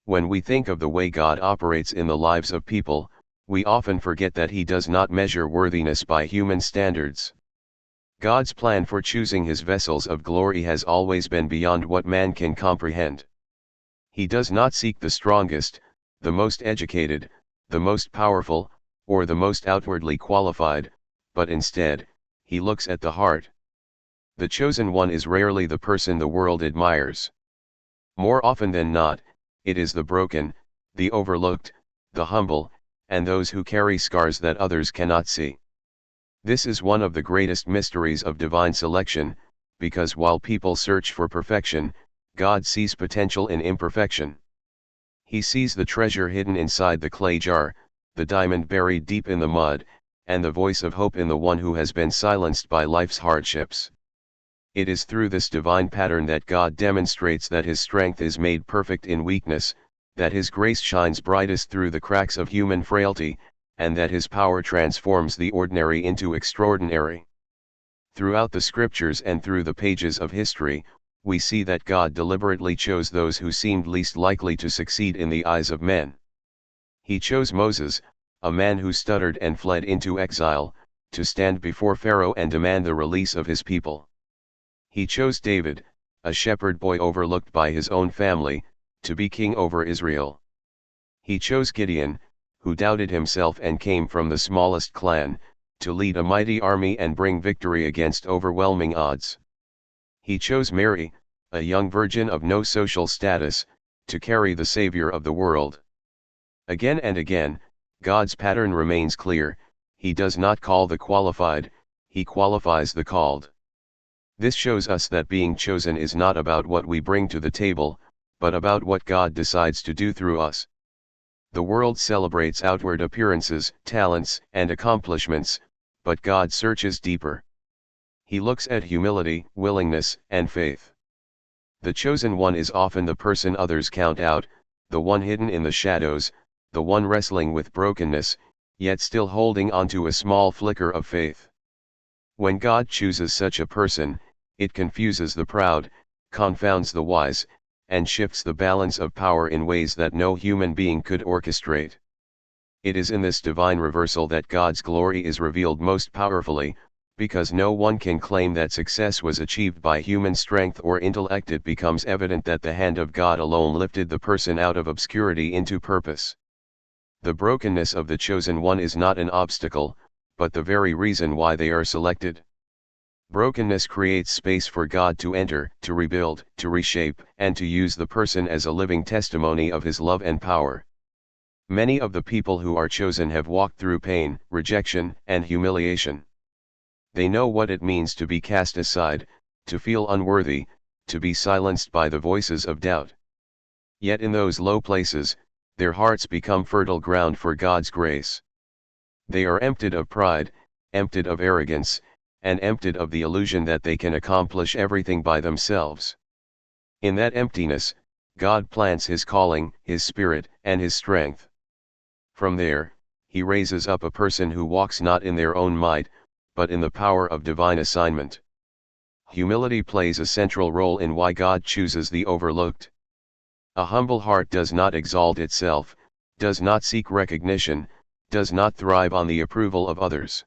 When we think of the way God operates in the lives of people, we often forget that He does not measure worthiness by human standards. God's plan for choosing His vessels of glory has always been beyond what man can comprehend. He does not seek the strongest, the most educated, the most powerful, or the most outwardly qualified, but instead, He looks at the heart. The chosen one is rarely the person the world admires. More often than not, it is the broken, the overlooked, the humble, and those who carry scars that others cannot see. This is one of the greatest mysteries of divine selection, because while people search for perfection, God sees potential in imperfection. He sees the treasure hidden inside the clay jar, the diamond buried deep in the mud, and the voice of hope in the one who has been silenced by life's hardships. It is through this divine pattern that God demonstrates that His strength is made perfect in weakness, that His grace shines brightest through the cracks of human frailty, and that His power transforms the ordinary into extraordinary. Throughout the scriptures and through the pages of history, we see that God deliberately chose those who seemed least likely to succeed in the eyes of men. He chose Moses, a man who stuttered and fled into exile, to stand before Pharaoh and demand the release of his people. He chose David, a shepherd boy overlooked by his own family, to be king over Israel. He chose Gideon, who doubted himself and came from the smallest clan, to lead a mighty army and bring victory against overwhelming odds. He chose Mary, a young virgin of no social status, to carry the Savior of the world. Again and again, God's pattern remains clear: He does not call the qualified, He qualifies the called. This shows us that being chosen is not about what we bring to the table, but about what God decides to do through us. The world celebrates outward appearances, talents, and accomplishments, but God searches deeper. He looks at humility, willingness, and faith. The chosen one is often the person others count out, the one hidden in the shadows, the one wrestling with brokenness, yet still holding on to a small flicker of faith. When God chooses such a person, it confuses the proud, confounds the wise, and shifts the balance of power in ways that no human being could orchestrate. It is in this divine reversal that God's glory is revealed most powerfully, because no one can claim that success was achieved by human strength or intellect. It becomes evident that the hand of God alone lifted the person out of obscurity into purpose. The brokenness of the chosen one is not an obstacle, but the very reason why they are selected. Brokenness creates space for God to enter, to rebuild, to reshape, and to use the person as a living testimony of His love and power. Many of the people who are chosen have walked through pain, rejection, and humiliation. They know what it means to be cast aside, to feel unworthy, to be silenced by the voices of doubt. Yet in those low places, their hearts become fertile ground for God's grace. They are emptied of pride, emptied of arrogance, and emptied of the illusion that they can accomplish everything by themselves. In that emptiness, God plants His calling, His Spirit, and His strength. From there, He raises up a person who walks not in their own might, but in the power of divine assignment. Humility plays a central role in why God chooses the overlooked. A humble heart does not exalt itself, does not seek recognition, does not thrive on the approval of others.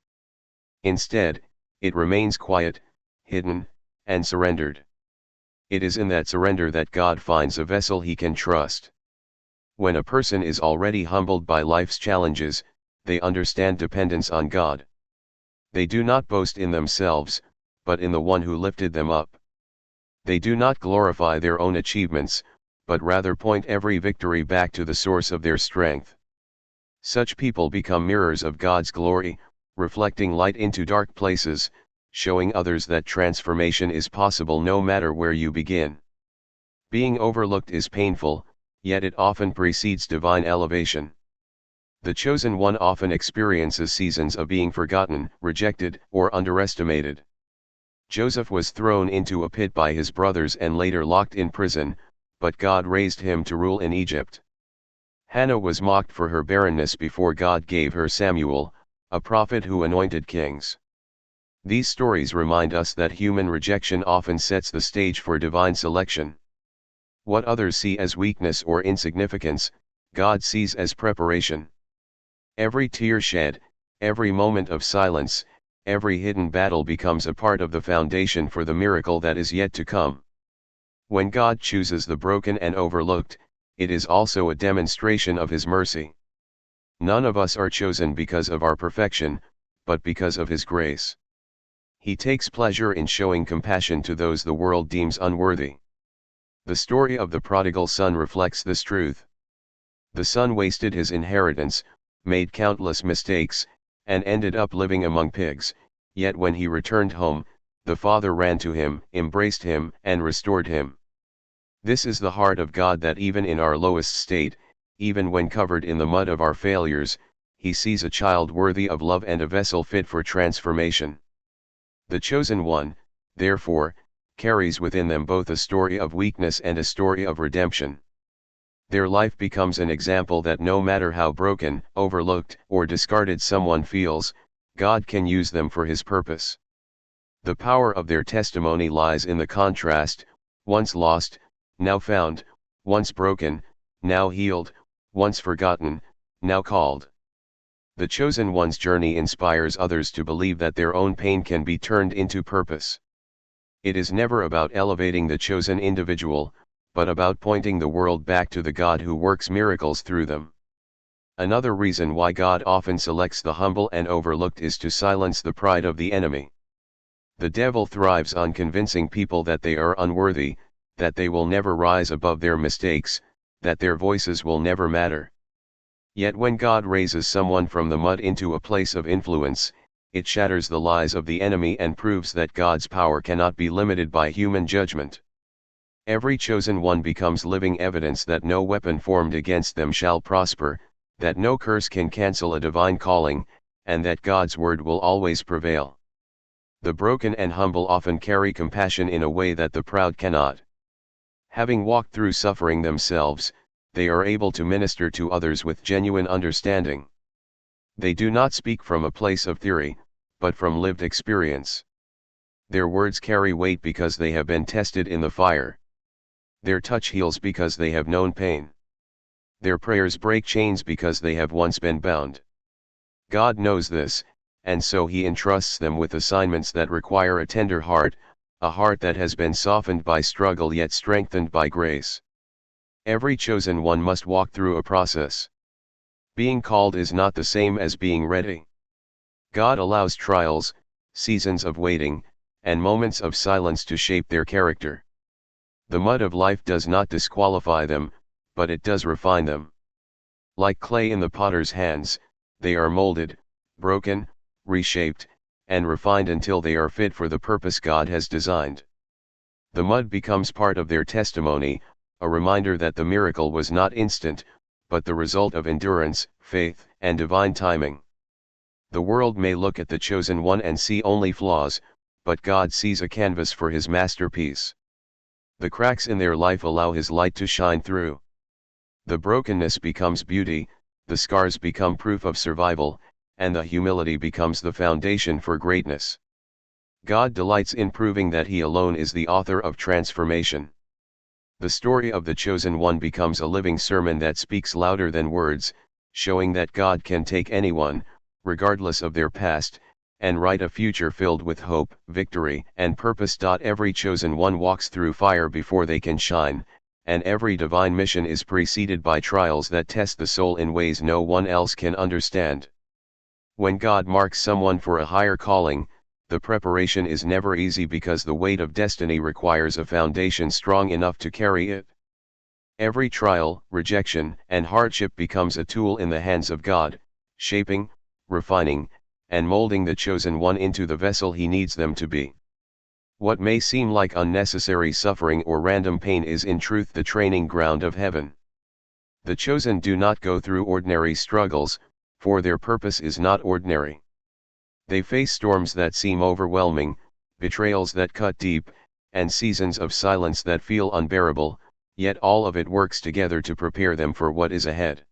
Instead, it remains quiet, hidden, and surrendered. It is in that surrender that God finds a vessel He can trust. When a person is already humbled by life's challenges, they understand dependence on God. They do not boast in themselves, but in the one who lifted them up. They do not glorify their own achievements, but rather point every victory back to the source of their strength. Such people become mirrors of God's glory, reflecting light into dark places, showing others that transformation is possible no matter where you begin. Being overlooked is painful, yet it often precedes divine elevation. The chosen one often experiences seasons of being forgotten, rejected, or underestimated. Joseph was thrown into a pit by his brothers and later locked in prison, but God raised him to rule in Egypt. Hannah was mocked for her barrenness before God gave her Samuel, a prophet who anointed kings. These stories remind us that human rejection often sets the stage for divine selection. What others see as weakness or insignificance, God sees as preparation. Every tear shed, every moment of silence, every hidden battle becomes a part of the foundation for the miracle that is yet to come. When God chooses the broken and overlooked, it is also a demonstration of His mercy. None of us are chosen because of our perfection, but because of His grace. He takes pleasure in showing compassion to those the world deems unworthy. The story of the prodigal son reflects this truth. The son wasted his inheritance, made countless mistakes, and ended up living among pigs, yet when he returned home, the father ran to him, embraced him, and restored him. This is the heart of God, that even in our lowest state, even when covered in the mud of our failures, He sees a child worthy of love and a vessel fit for transformation. The chosen one, therefore, carries within them both a story of weakness and a story of redemption. Their life becomes an example that no matter how broken, overlooked, or discarded someone feels, God can use them for His purpose. The power of their testimony lies in the contrast: once lost, now found; once broken, now healed; once forgotten, now called. The chosen one's journey inspires others to believe that their own pain can be turned into purpose. It is never about elevating the chosen individual, but about pointing the world back to the God who works miracles through them. Another reason why God often selects the humble and overlooked is to silence the pride of the enemy. The devil thrives on convincing people that they are unworthy, that they will never rise above their mistakes, that their voices will never matter. Yet when God raises someone from the mud into a place of influence, it shatters the lies of the enemy and proves that God's power cannot be limited by human judgment. Every chosen one becomes living evidence that no weapon formed against them shall prosper, that no curse can cancel a divine calling, and that God's word will always prevail. The broken and humble often carry compassion in a way that the proud cannot. Having walked through suffering themselves, they are able to minister to others with genuine understanding. They do not speak from a place of theory, but from lived experience. Their words carry weight because they have been tested in the fire. Their touch heals because they have known pain. Their prayers break chains because they have once been bound. God knows this, and so He entrusts them with assignments that require a tender heart, a heart that has been softened by struggle yet strengthened by grace. Every chosen one must walk through a process. Being called is not the same as being ready. God allows trials, seasons of waiting, and moments of silence to shape their character. The mud of life does not disqualify them, but it does refine them. Like clay in the potter's hands, they are molded, broken, reshaped, and refined until they are fit for the purpose God has designed. The mud becomes part of their testimony, a reminder that the miracle was not instant, but the result of endurance, faith, and divine timing. The world may look at the chosen one and see only flaws, but God sees a canvas for His masterpiece. The cracks in their life allow His light to shine through. The brokenness becomes beauty, the scars become proof of survival, and the humility becomes the foundation for greatness. God delights in proving that He alone is the author of transformation. The story of the chosen one becomes a living sermon that speaks louder than words, showing that God can take anyone, regardless of their past, and write a future filled with hope, victory, and purpose. Every chosen one walks through fire before they can shine, and every divine mission is preceded by trials that test the soul in ways no one else can understand. When God marks someone for a higher calling, the preparation is never easy because the weight of destiny requires a foundation strong enough to carry it. Every trial, rejection, and hardship becomes a tool in the hands of God, shaping, refining, and molding the chosen one into the vessel He needs them to be. What may seem like unnecessary suffering or random pain is in truth the training ground of heaven. The chosen do not go through ordinary struggles, for their purpose is not ordinary. They face storms that seem overwhelming, betrayals that cut deep, and seasons of silence that feel unbearable, yet all of it works together to prepare them for what is ahead.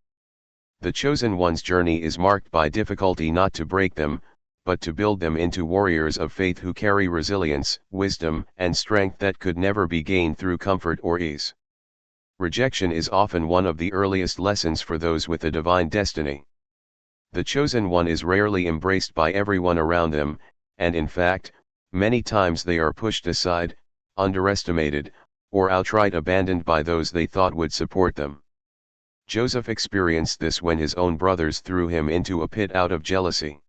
The chosen one's journey is marked by difficulty not to break them, but to build them into warriors of faith who carry resilience, wisdom, and strength that could never be gained through comfort or ease. Rejection is often one of the earliest lessons for those with a divine destiny. The chosen one is rarely embraced by everyone around them, and in fact, many times they are pushed aside, underestimated, or outright abandoned by those they thought would support them. Joseph experienced this when his own brothers threw him into a pit out of jealousy.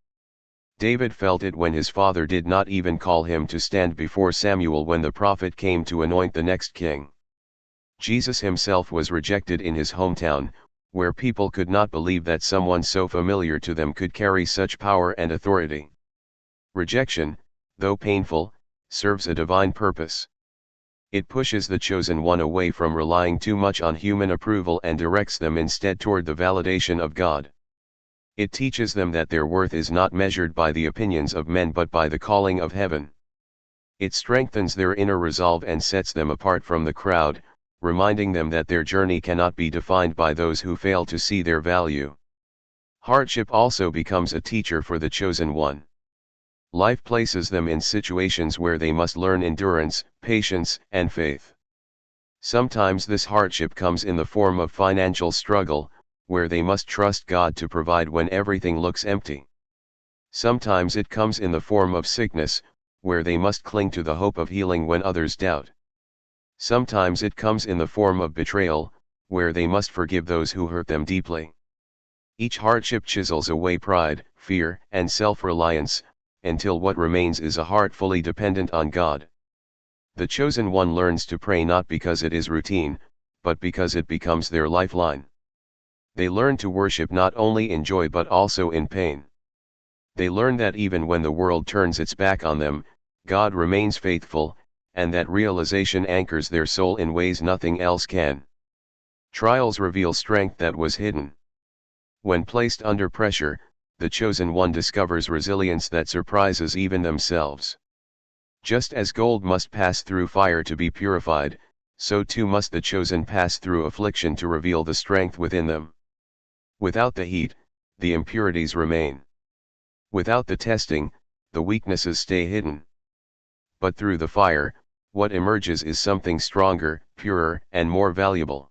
David felt it when his father did not even call him to stand before Samuel when the prophet came to anoint the next king. Jesus himself was rejected in his hometown, where people could not believe that someone so familiar to them could carry such power and authority. Rejection, though painful, serves a divine purpose. It pushes the chosen one away from relying too much on human approval and directs them instead toward the validation of God. It teaches them that their worth is not measured by the opinions of men but by the calling of heaven. It strengthens their inner resolve and sets them apart from the crowd, reminding them that their journey cannot be defined by those who fail to see their value. Hardship also becomes a teacher for the chosen one. Life places them in situations where they must learn endurance, patience, and faith. Sometimes this hardship comes in the form of financial struggle, where they must trust God to provide when everything looks empty. Sometimes it comes in the form of sickness, where they must cling to the hope of healing when others doubt. Sometimes it comes in the form of betrayal, where they must forgive those who hurt them deeply. Each hardship chisels away pride, fear, and self-reliance, until what remains is a heart fully dependent on God. The chosen one learns to pray not because it is routine, but because it becomes their lifeline. They learn to worship not only in joy but also in pain. They learn that even when the world turns its back on them, God remains faithful, and that realization anchors their soul in ways nothing else can. Trials reveal strength that was hidden. When placed under pressure, the chosen one discovers resilience that surprises even themselves. Just as gold must pass through fire to be purified, so too must the chosen pass through affliction to reveal the strength within them. Without the heat, the impurities remain. Without the testing, the weaknesses stay hidden. But through the fire, what emerges is something stronger, purer, and more valuable.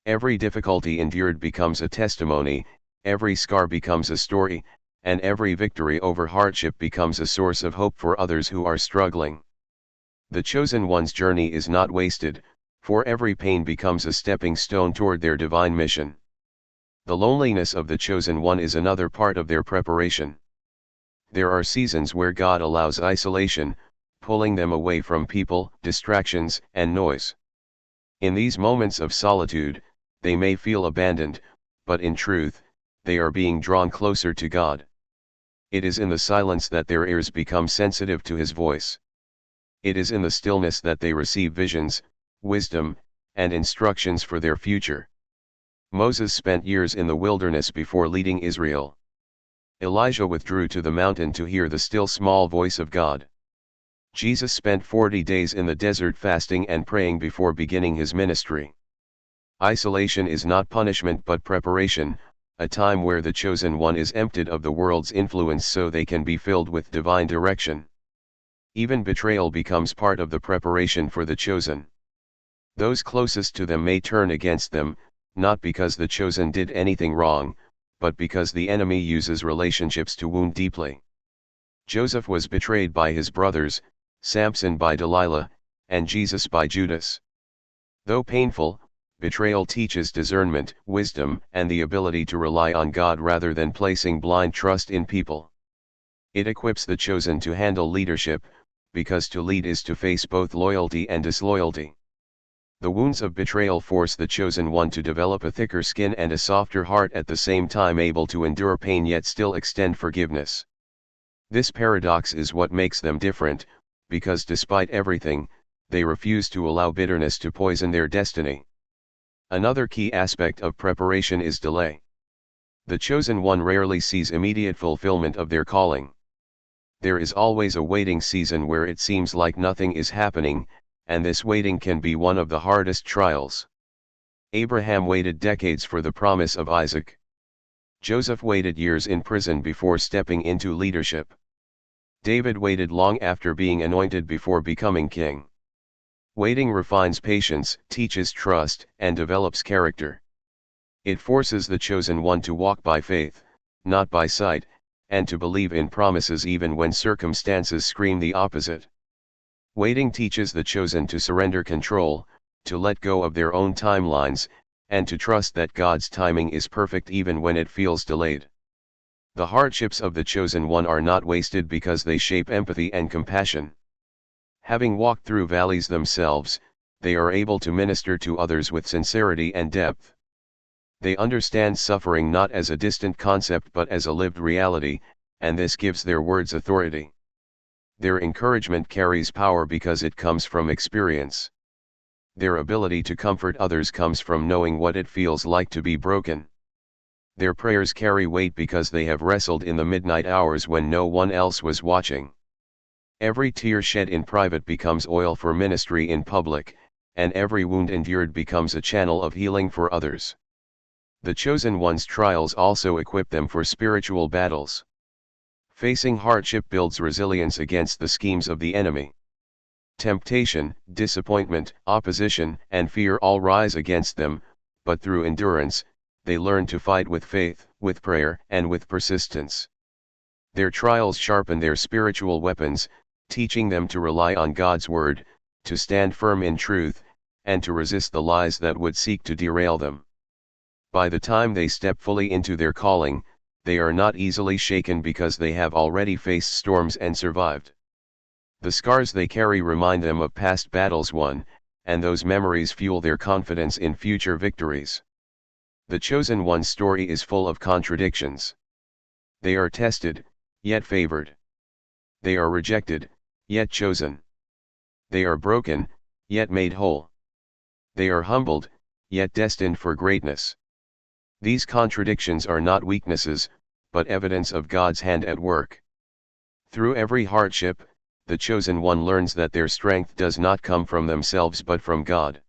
Every difficulty endured becomes a testimony, every scar becomes a story, and every victory over hardship becomes a source of hope for others who are struggling. The chosen one's journey is not wasted, for every pain becomes a stepping stone toward their divine mission. The loneliness of the chosen one is another part of their preparation. There are seasons where God allows isolation, pulling them away from people, distractions, and noise. In these moments of solitude, they may feel abandoned, but in truth, they are being drawn closer to God. It is in the silence that their ears become sensitive to His voice. It is in the stillness that they receive visions, wisdom, and instructions for their future. Moses spent years in the wilderness before leading Israel. Elijah withdrew to the mountain to hear the still small voice of God. Jesus spent 40 days in the desert fasting and praying before beginning His ministry. Isolation is not punishment but preparation, a time where the chosen one is emptied of the world's influence so they can be filled with divine direction. Even betrayal becomes part of the preparation for the chosen. Those closest to them may turn against them, not because the chosen did anything wrong, but because the enemy uses relationships to wound deeply. Joseph was betrayed by his brothers, Samson by Delilah, and Jesus by Judas. Though painful, betrayal teaches discernment, wisdom, and the ability to rely on God rather than placing blind trust in people. It equips the chosen to handle leadership, because to lead is to face both loyalty and disloyalty. The wounds of betrayal force the chosen one to develop a thicker skin and a softer heart, at the same time able to endure pain yet still extend forgiveness. This paradox is what makes them different, because despite everything, they refuse to allow bitterness to poison their destiny. Another key aspect of preparation is delay. The chosen one rarely sees immediate fulfillment of their calling. There is always a waiting season where it seems like nothing is happening, and this waiting can be one of the hardest trials. Abraham waited decades for the promise of Isaac. Joseph waited years in prison before stepping into leadership. David waited long after being anointed before becoming king. Waiting refines patience, teaches trust, and develops character. It forces the chosen one to walk by faith, not by sight, and to believe in promises even when circumstances scream the opposite. Waiting teaches the chosen to surrender control, to let go of their own timelines, and to trust that God's timing is perfect even when it feels delayed. The hardships of the chosen one are not wasted because they shape empathy and compassion. Having walked through valleys themselves, they are able to minister to others with sincerity and depth. They understand suffering not as a distant concept but as a lived reality, and this gives their words authority. Their encouragement carries power because it comes from experience. Their ability to comfort others comes from knowing what it feels like to be broken. Their prayers carry weight because they have wrestled in the midnight hours when no one else was watching. Every tear shed in private becomes oil for ministry in public, and every wound endured becomes a channel of healing for others. The chosen one's trials also equip them for spiritual battles. Facing hardship builds resilience against the schemes of the enemy. Temptation, disappointment, opposition, and fear all rise against them, but through endurance, they learn to fight with faith, with prayer, and with persistence. Their trials sharpen their spiritual weapons, teaching them to rely on God's word, to stand firm in truth, and to resist the lies that would seek to derail them. By the time they step fully into their calling, they are not easily shaken because they have already faced storms and survived. The scars they carry remind them of past battles won, and those memories fuel their confidence in future victories. The chosen one's story is full of contradictions. They are tested, yet favored. They are rejected, yet chosen. They are broken, yet made whole. They are humbled, yet destined for greatness. These contradictions are not weaknesses, but evidence of God's hand at work. Through every hardship, the chosen one learns that their strength does not come from themselves but from God.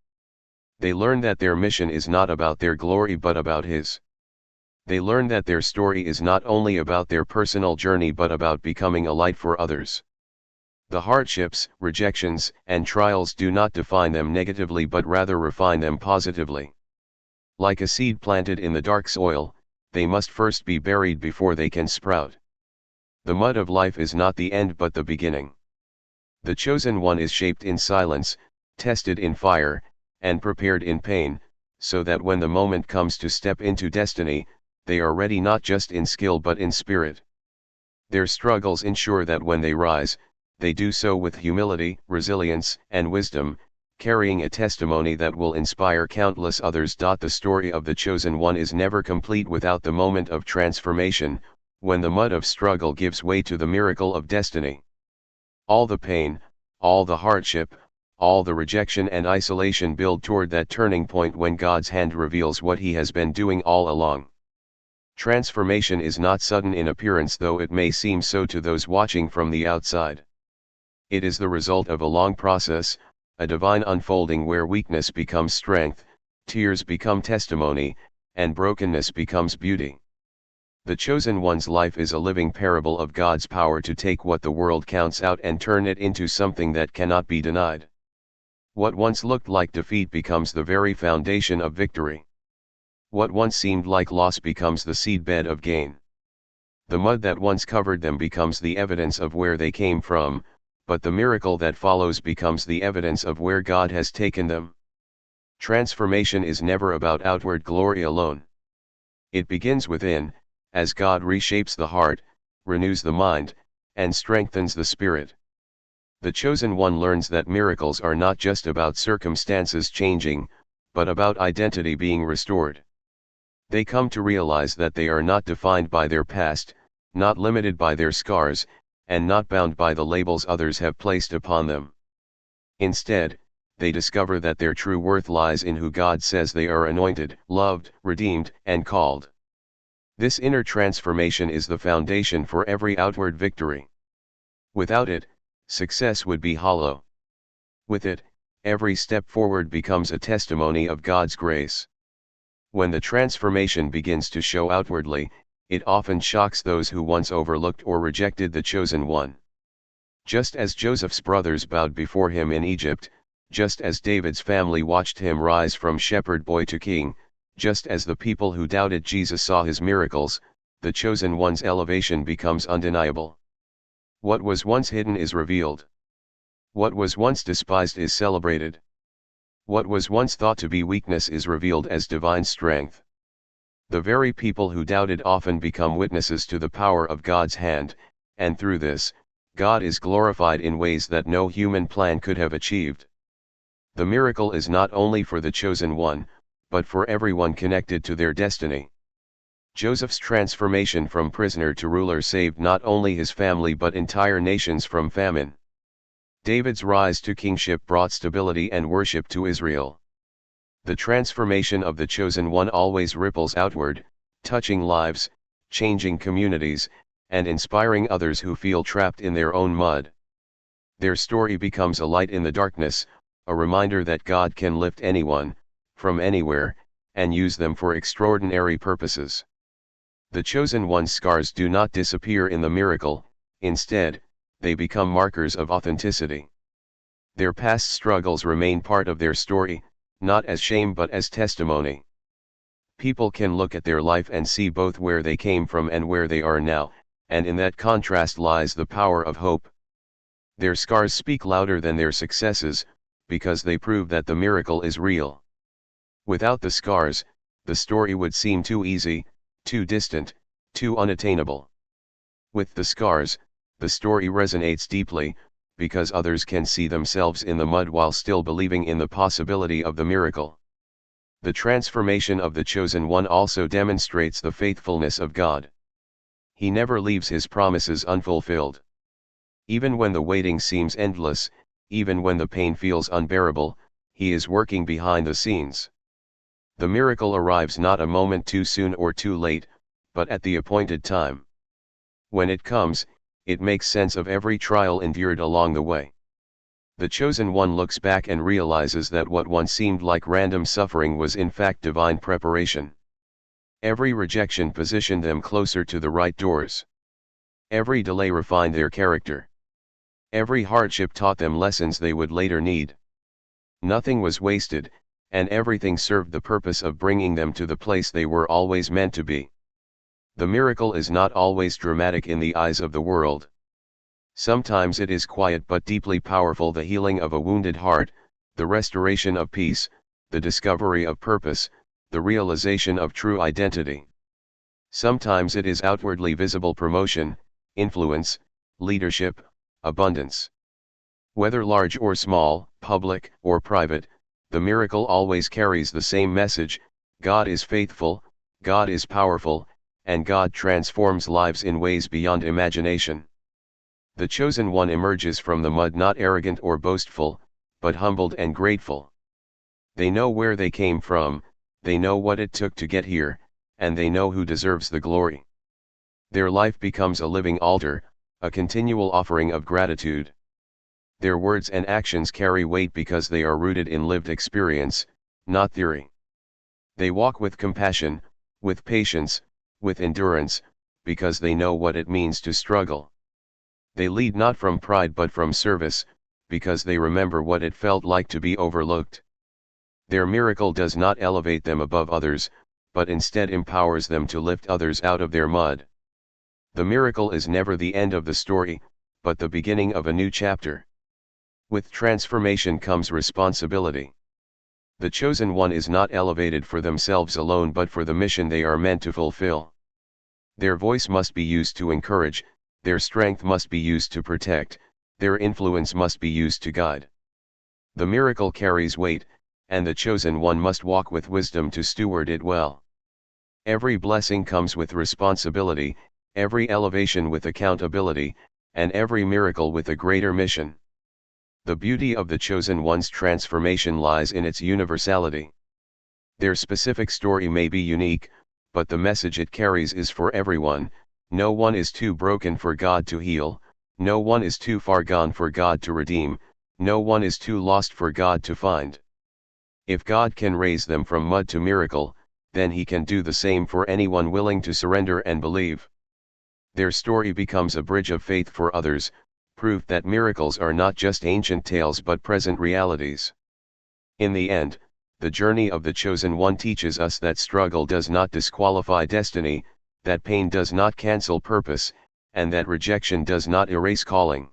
They learn that their mission is not about their glory but about His. They learn that their story is not only about their personal journey but about becoming a light for others. The hardships, rejections, and trials do not define them negatively but rather refine them positively. Like a seed planted in the dark soil, they must first be buried before they can sprout. The mud of life is not the end but the beginning. The chosen one is shaped in silence, tested in fire, and prepared in pain, so that when the moment comes to step into destiny, they are ready not just in skill but in spirit. Their struggles ensure that when they rise, they do so with humility, resilience, and wisdom, carrying a testimony that will inspire countless others. The story of the chosen one is never complete without the moment of transformation, when the mud of struggle gives way to the miracle of destiny. All the pain, all the hardship, all the rejection and isolation build toward that turning point when God's hand reveals what He has been doing all along. Transformation is not sudden in appearance, though it may seem so to those watching from the outside. It is the result of a long process, a divine unfolding where weakness becomes strength, tears become testimony, and brokenness becomes beauty. The chosen one's life is a living parable of God's power to take what the world counts out and turn it into something that cannot be denied. What once looked like defeat becomes the very foundation of victory. What once seemed like loss becomes the seedbed of gain. The mud that once covered them becomes the evidence of where they came from, but the miracle that follows becomes the evidence of where God has taken them. Transformation is never about outward glory alone. It begins within, as God reshapes the heart, renews the mind, and strengthens the spirit. The chosen one learns that miracles are not just about circumstances changing, but about identity being restored. They come to realize that they are not defined by their past, not limited by their scars, and not bound by the labels others have placed upon them. Instead, they discover that their true worth lies in who God says they are: anointed, loved, redeemed, and called. This inner transformation is the foundation for every outward victory. Without it, success would be hollow. With it, every step forward becomes a testimony of God's grace. When the transformation begins to show outwardly, it often shocks those who once overlooked or rejected the chosen one. Just as Joseph's brothers bowed before him in Egypt, just as David's family watched him rise from shepherd boy to king, just as the people who doubted Jesus saw his miracles, the chosen one's elevation becomes undeniable. What was once hidden is revealed. What was once despised is celebrated. What was once thought to be weakness is revealed as divine strength. The very people who doubted often become witnesses to the power of God's hand, and through this, God is glorified in ways that no human plan could have achieved. The miracle is not only for the chosen one, but for everyone connected to their destiny. Joseph's transformation from prisoner to ruler saved not only his family but entire nations from famine. David's rise to kingship brought stability and worship to Israel. The transformation of the chosen one always ripples outward, touching lives, changing communities, and inspiring others who feel trapped in their own mud. Their story becomes a light in the darkness, a reminder that God can lift anyone, from anywhere, and use them for extraordinary purposes. The chosen one's scars do not disappear in the miracle, instead, they become markers of authenticity. Their past struggles remain part of their story, not as shame but as testimony. People can look at their life and see both where they came from and where they are now, and in that contrast lies the power of hope. Their scars speak louder than their successes, because they prove that the miracle is real. Without the scars, the story would seem too easy, too distant, too unattainable. With the scars, the story resonates deeply, because others can see themselves in the mud while still believing in the possibility of the miracle. The transformation of the chosen one also demonstrates the faithfulness of God. He never leaves his promises unfulfilled. Even when the waiting seems endless, even when the pain feels unbearable, he is working behind the scenes. The miracle arrives not a moment too soon or too late, but at the appointed time. When it comes, it makes sense of every trial endured along the way. The chosen one looks back and realizes that what once seemed like random suffering was in fact divine preparation. Every rejection positioned them closer to the right doors. Every delay refined their character. Every hardship taught them lessons they would later need. Nothing was wasted, and everything served the purpose of bringing them to the place they were always meant to be. The miracle is not always dramatic in the eyes of the world. Sometimes it is quiet but deeply powerful: the healing of a wounded heart, the restoration of peace, the discovery of purpose, the realization of true identity. Sometimes it is outwardly visible: promotion, influence, leadership, abundance. Whether large or small, public or private, the miracle always carries the same message: God is faithful, God is powerful, and God transforms lives in ways beyond imagination. The chosen one emerges from the mud not arrogant or boastful, but humbled and grateful. They know where they came from, they know what it took to get here, and they know who deserves the glory. Their life becomes a living altar, a continual offering of gratitude. Their words and actions carry weight because they are rooted in lived experience, not theory. They walk with compassion, with patience, with endurance, because they know what it means to struggle. They lead not from pride but from service, because they remember what it felt like to be overlooked. Their miracle does not elevate them above others, but instead empowers them to lift others out of their mud. The miracle is never the end of the story, but the beginning of a new chapter. With transformation comes responsibility. The chosen one is not elevated for themselves alone but for the mission they are meant to fulfill. Their voice must be used to encourage, their strength must be used to protect, their influence must be used to guide. The miracle carries weight, and the chosen one must walk with wisdom to steward it well. Every blessing comes with responsibility, every elevation with accountability, and every miracle with a greater mission. The beauty of the chosen one's transformation lies in its universality. Their specific story may be unique, but the message it carries is for everyone. No one is too broken for God to heal, no one is too far gone for God to redeem, no one is too lost for God to find. If God can raise them from mud to miracle, then He can do the same for anyone willing to surrender and believe. Their story becomes a bridge of faith for others, proof that miracles are not just ancient tales but present realities. In the end, the journey of the chosen one teaches us that struggle does not disqualify destiny, that pain does not cancel purpose, and that rejection does not erase calling.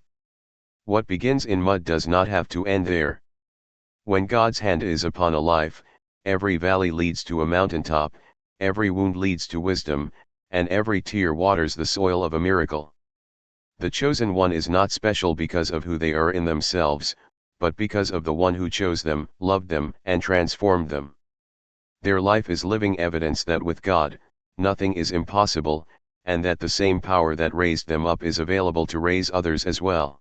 What begins in mud does not have to end there. When God's hand is upon a life, every valley leads to a mountaintop, every wound leads to wisdom, and every tear waters the soil of a miracle. The chosen one is not special because of who they are in themselves, but because of the one who chose them, loved them, and transformed them. Their life is living evidence that with God, nothing is impossible, and that the same power that raised them up is available to raise others as well.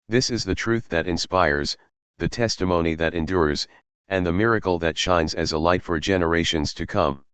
This is the truth that inspires, the testimony that endures, and the miracle that shines as a light for generations to come.